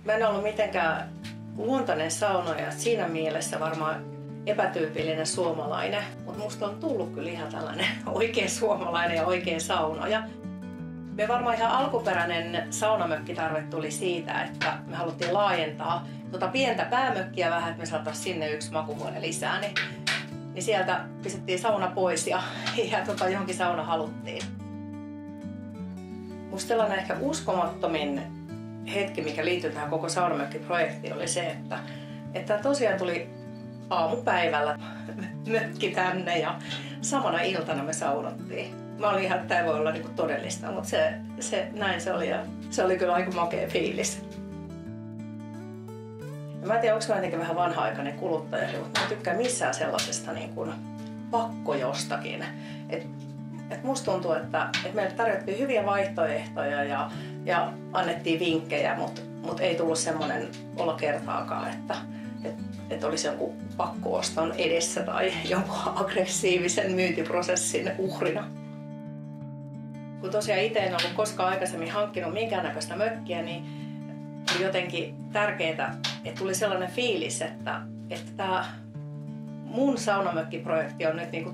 Mä en ollut mitenkään luontainen saunoja, siinä mielessä varmaan epätyypillinen suomalainen, mutta musta on tullut kyllä ihan tällainen oikein suomalainen ja oikein saunoja. Me varmaan ihan alkuperäinen saunamökkitarve tuli siitä, että me haluttiin laajentaa pientä päämökkiä vähän, että me saataisiin sinne yksi makuuhuone lisää. Niin sieltä pistettiin sauna pois ja johonkin sauna haluttiin. Musta sellainen ehkä uskomattomin hetki, mikä liittyy tähän koko saunamökkiprojektiin, oli se, että tosiaan tuli aamupäivällä mökki tänne ja samana iltana me saunottiin. Mä olin ihan, että tämä voi olla niinku todellista, mutta näin se oli ja se oli kyllä aika makea fiilis. Mä en tiedä, onko mä jotenkin vähän vanha-aikainen kuluttaja, mutta mä en tykkää missään sellaisesta niin kuin pakko jostakin. Et musta tuntuu, että meille tarjottiin hyviä vaihtoehtoja ja annettiin vinkkejä, mutta ei tullut semmoinen olo kertaakaan, että olisi joku pakko-oston edessä tai jonkun aggressiivisen myyntiprosessin uhrina. Kun tosiaan itse en ollut koskaan aikaisemmin hankkinut minkäännäköistä mökkiä, niin oli jotenkin tärkeää, että tuli sellainen fiilis, että tämä mun saunamökkiprojekti on nyt niinku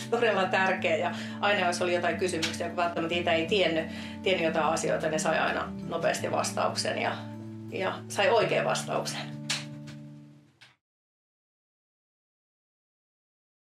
todella tärkeä. Ja aina jos oli jotain kysymyksiä, kun välttämättä itse ei tiennyt jotain asioita, ne sai aina nopeasti vastauksen ja sai oikean vastauksen.